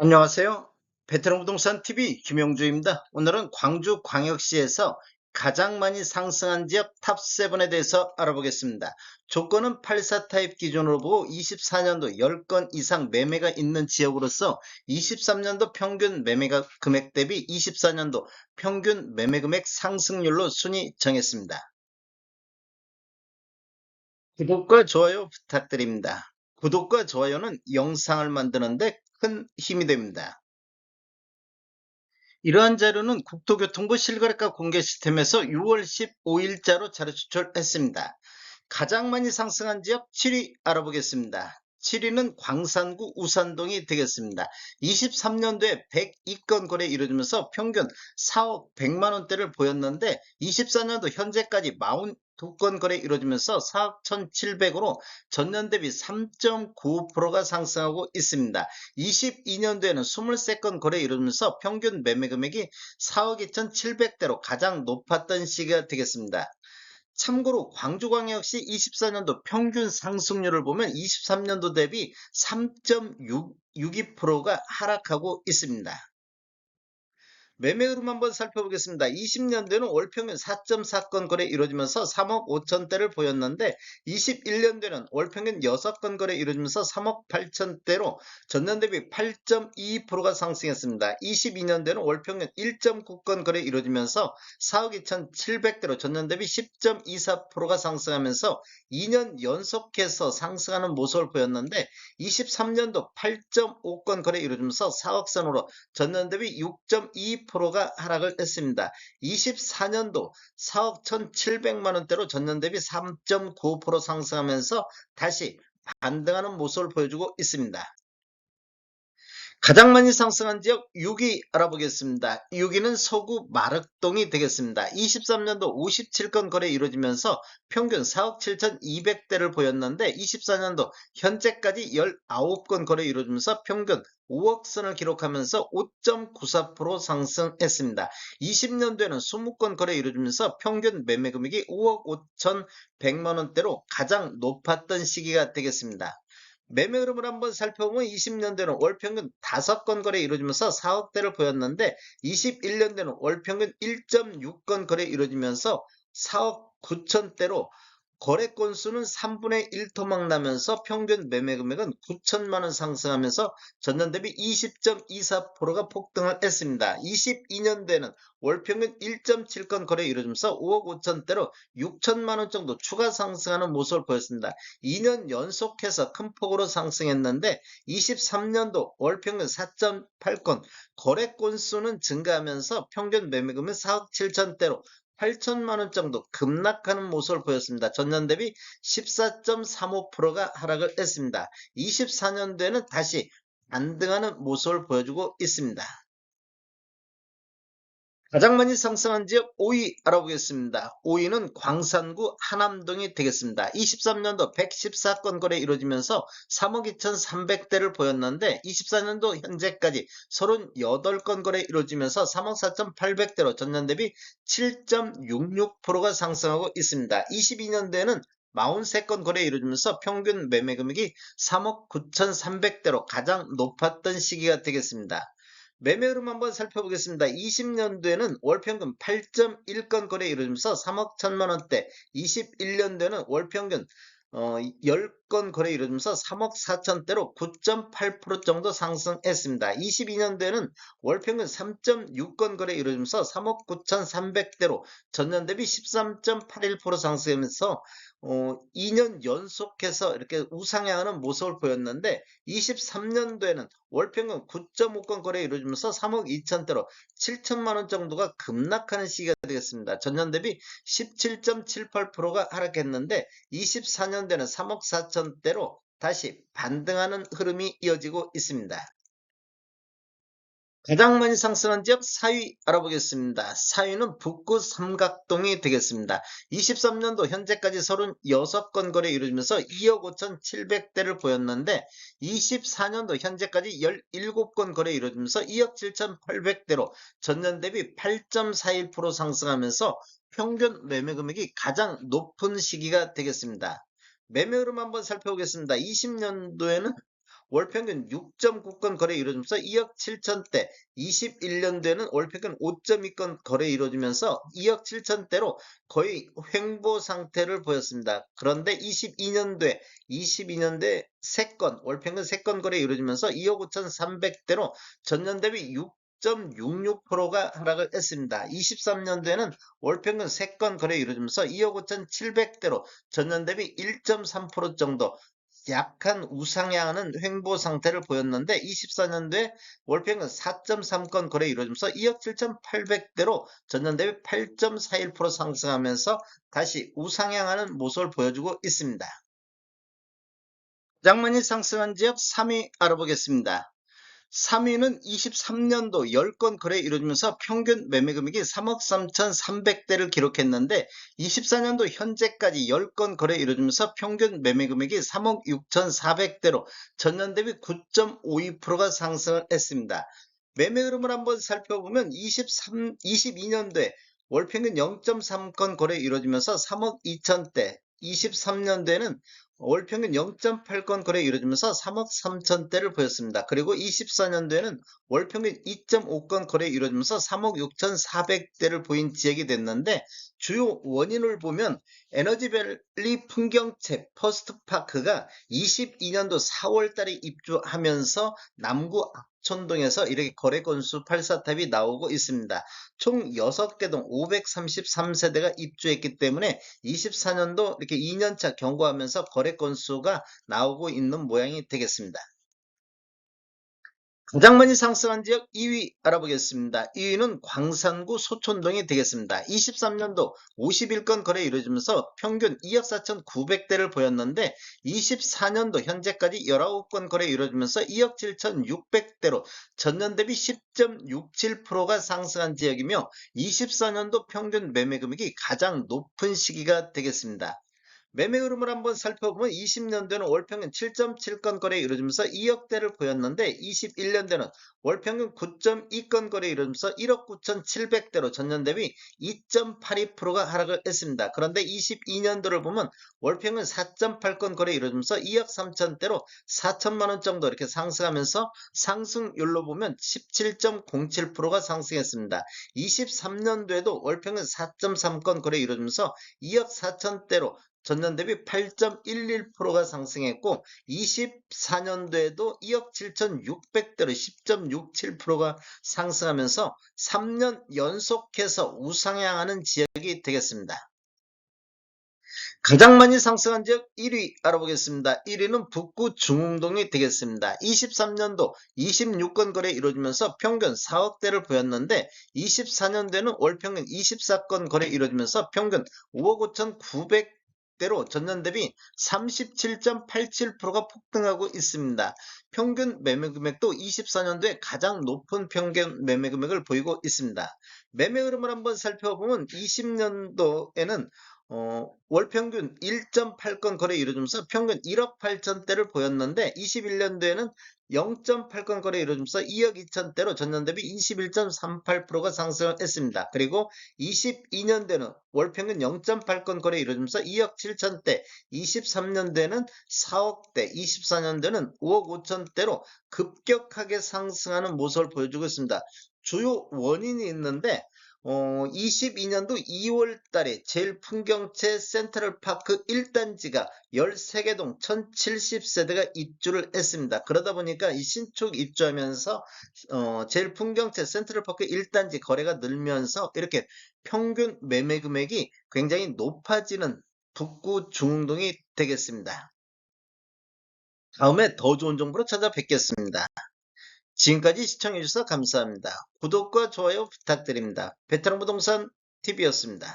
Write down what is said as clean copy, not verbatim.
안녕하세요. 베테랑 부동산 TV 김용주입니다. 오늘은 광주광역시에서 가장 많이 상승한 지역 탑7에 대해서 알아보겠습니다. 조건은 84 타입 기준으로 보고 24년도 10건 이상 매매가 있는 지역으로서 23년도 평균 매매가 금액 대비 24년도 평균 매매 금액 상승률로 순위 정했습니다. 구독과 좋아요 부탁드립니다. 구독과 좋아요는 영상을 만드는데 큰 힘이 됩니다. 이러한 자료는 국토교통부 실거래가 공개 시스템에서 6월 15일자로 자료 추출했습니다. 가장 많이 상승한 지역 7위 알아보겠습니다. 7위는 광산구 우산동이 되겠습니다. 23년도에 102건 거래 이루어지면서 평균 4억 100만 원대를 보였는데 24년도 현재까지 42건 거래 이루어지면서 4억 1,700으로 전년 대비 3.95%가 상승하고 있습니다. 22년도에는 23건 거래 이루어지면서 평균 매매 금액이 4억 2,700대로 가장 높았던 시기가 되겠습니다. 참고로 광주광역시 24년도 평균 상승률을 보면 23년도 대비 3.62%가 하락하고 있습니다. 매매 흐름 한번 살펴보겠습니다. 20년도에는 월 평균 4.4건 거래 이루어지면서 3억 5천대를 보였는데 21년도에는 월 평균 6건 거래 이루어지면서 3억 8천대로 전년 대비 8.22%가 상승했습니다. 22년도에는 월 평균 1.9건 거래 이루어지면서 4억 2,700대로 전년 대비 10.24%가 상승하면서 2년 연속해서 상승하는 모습을 보였는데 23년도 8.5건 거래 이루어지면서 4억 선으로 전년 대비 6.22%가 하락을 했습니다. 24년도 4억 1,700만 원대로 전년 대비 3.95% 상승하면서 다시 반등하는 모습을 보여주고 있습니다. 가장 많이 상승한 지역 6위 알아보겠습니다. 6위는 서구 마륵동이 되겠습니다. 23년도 57건 거래 이루어지면서 평균 4억 7,200대를 보였는데 24년도 현재까지 19건 거래 이루어지면서 평균 5억 선을 기록하면서 5.94% 상승했습니다. 20년도에는 20건 거래 이루어지면서 평균 매매 금액이 5억 5,100만 원대로 가장 높았던 시기가 되겠습니다. 매매 흐름을 한번 살펴보면 20년대는 월평균 5건 거래 이루어지면서 4억대를 보였는데 21년대는 월평균 1.6건 거래 이루어지면서 4억 9천대로 거래 건수는 3분의 1 토막 나면서 평균 매매 금액은 9천만 원 상승하면서 전년 대비 20.24%가 폭등을 했습니다. 22년도에는 월평균 1.7건 거래 이루어지면서 5억 5천대로 6천만 원 정도 추가 상승하는 모습을 보였습니다. 2년 연속해서 큰 폭으로 상승했는데 23년도 월평균 4.8건 거래 건수는 증가하면서 평균 매매금은 4억 7천대로 8천만 원 정도 급락하는 모습을 보였습니다. 전년 대비 14.35%가 하락을 했습니다. 24년도에는 다시 반등하는 모습을 보여주고 있습니다. 가장 많이 상승한 지역 5위 알아보겠습니다. 5위는 광산구 하남동이 되겠습니다. 23년도 114건 거래 이루어지면서 3억 2,300대를 보였는데 24년도 현재까지 38건 거래 이루어지면서 3억 4,800대로 전년 대비 7.66%가 상승하고 있습니다. 22년도에는 43건 거래 이루어지면서 평균 매매 금액이 3억 9,300대로 가장 높았던 시기가 되겠습니다. 매매 흐름 한번 살펴보겠습니다. 20년도에는 월평균 8.1건 거래 이루어지면서 3억 1천만 원대, 21년도에는 월평균 10건 거래 이루어지면서 3억 4천대로 9.8% 정도 상승했습니다. 22년도에는 월평균 3.6건 거래 이루어지면서 3억 9,300대로 전년 대비 13.81% 상승하면서 2년 연속해서 이렇게 우상향하는 모습을 보였는데 23년도에는 월평균 9.5건 거래 이루어지면서 3억 2천대로 7천만 원 정도가 급락하는 시기가 되겠습니다. 전년 대비 17.78%가 하락했는데 24년도에는 3억 4천대로 다시 반등하는 흐름이 이어지고 있습니다. 가장 많이 상승한 지역 4위 알아보겠습니다. 4위는 북구 삼각동이 되겠습니다. 23년도 현재까지 36건 거래 이루어지면서 2억 5,700대를 보였는데 24년도 현재까지 17건 거래 이루어지면서 2억 7,800대로 전년 대비 8.41% 상승하면서 평균 매매 금액이 가장 높은 시기가 되겠습니다. 매매 흐름 한번 살펴보겠습니다. 20년도에는 월 평균 6.9건 거래 이루어지면서 2억 7천대, 21년도에는 월 평균 5.2건 거래 이루어지면서 2억 7천대로 거의 횡보 상태를 보였습니다. 그런데 22년도에 3건, 월 평균 3건 거래 이루어지면서 2억 5천3백대로 전년 대비 6.66%가 하락을 했습니다. 23년도에는 월 평균 3건 거래 이루어지면서 2억 5천7백대로 전년 대비 1.3% 정도 약한 우상향하는 횡보 상태를 보였는데 24년도에 월평균 4.3건 거래 이루어지면서 2억 7,800대로 전년 대비 8.41% 상승하면서 다시 우상향하는 모습을 보여주고 있습니다. 가장 많이 상승한 지역 3위 알아보겠습니다. 3위는 23년도 10건 거래 이루어지면서 평균 매매 금액이 3억 3,300대를 기록했는데 24년도 현재까지 10건 거래 이루어지면서 평균 매매 금액이 3억 6,400대로 전년 대비 9.52%가 상승을 했습니다. 매매 흐름을 한번 살펴보면 22년도에 월 평균 0.3건 거래 이루어지면서 3억 2천대, 23년도에는 월 평균 0.8건 거래 이루어지면서 3억 3천대를 보였습니다. 그리고 24년도에는 월 평균 2.5건 거래 이루어지면서 3억 6,400대를 보인 지역이 됐는데 주요 원인을 보면 에너지밸리 풍경채 퍼스트파크가 22년도 4월 달에 입주하면서 남구 악촌동에서 이렇게 거래 건수 84탑이 나오고 있습니다. 총 6개동 533세대가 입주했기 때문에 24년도 이렇게 2년차 경과하면서 거래 건수가 나오고 있는 모양이 되겠습니다. 가장 많이 상승한 지역 2위 알아보겠습니다. 2위는 광산구 소촌동이 되겠습니다. 23년도 51건 거래 이루어지면서 평균 2억 4,900대를 보였는데 24년도 현재까지 19건 거래 이루어지면서 2억 7,600대로 전년 대비 10.67%가 상승한 지역이며 24년도 평균 매매 금액이 가장 높은 시기가 되겠습니다. 매매 흐름을 한번 살펴보면 20년도에는 월평균 7.7건 거래 이루어지면서 2억대를 보였는데 21년도에는 월평균 9.2건 거래 이루어지면서 1억 9,700대로 전년 대비 2.82%가 하락을 했습니다. 그런데 22년도를 보면 월평균 4.8건 거래 이루어지면서 2억 3천대로 4천만 원 정도 이렇게 상승하면서 상승률로 보면 17.07%가 상승했습니다. 23년도에도 월평균 4.3건 거래 이루어지면서 2억 4천대로 전년 대비 8.11%가 상승했고 24년도에도 2억 7,600대로 10.67%가 상승하면서 3년 연속해서 우상향하는 지역이 되겠습니다. 가장 많이 상승한 지역 1위 알아보겠습니다. 1위는 북구 중흥동이 되겠습니다. 23년도 26건 거래 이루어지면서 평균 4억대를 보였는데 24년도에는 월평균 24건 거래 이루어지면서 평균 5억 5,900대로 전년 대비 37.87%가 폭등하고 있습니다. 평균 매매 금액도 24년도에 가장 높은 평균 매매 금액을 보이고 있습니다. 매매 흐름을 한번 살펴보면 20년도에는 월 평균 1.8건 거래 이루어지면서 평균 1억 8천대를 보였는데 21년도에는 0.8건 거래 이루어지면서 2억 2천대로 전년 대비 21.38%가 상승했습니다. 그리고 22년도에는 월 평균 0.8건 거래 이루어지면서 2억 7천대, 23년도에는 4억대, 24년도에는 5억 5천대로 급격하게 상승하는 모습을 보여주고 있습니다. 주요 원인이 있는데 22년도 2월 달에 제일 풍경채 센트럴파크 1단지가 13개동 1070세대가 입주를 했습니다. 그러다 보니까 이 신축 입주하면서 제일 풍경채 센트럴파크 1단지 거래가 늘면서 이렇게 평균 매매 금액이 굉장히 높아지는 북구 중흥동이 되겠습니다. 다음에 더 좋은 정보로 찾아뵙겠습니다. 지금까지 시청해주셔서 감사합니다. 구독과 좋아요 부탁드립니다. 베테랑 부동산 TV였습니다.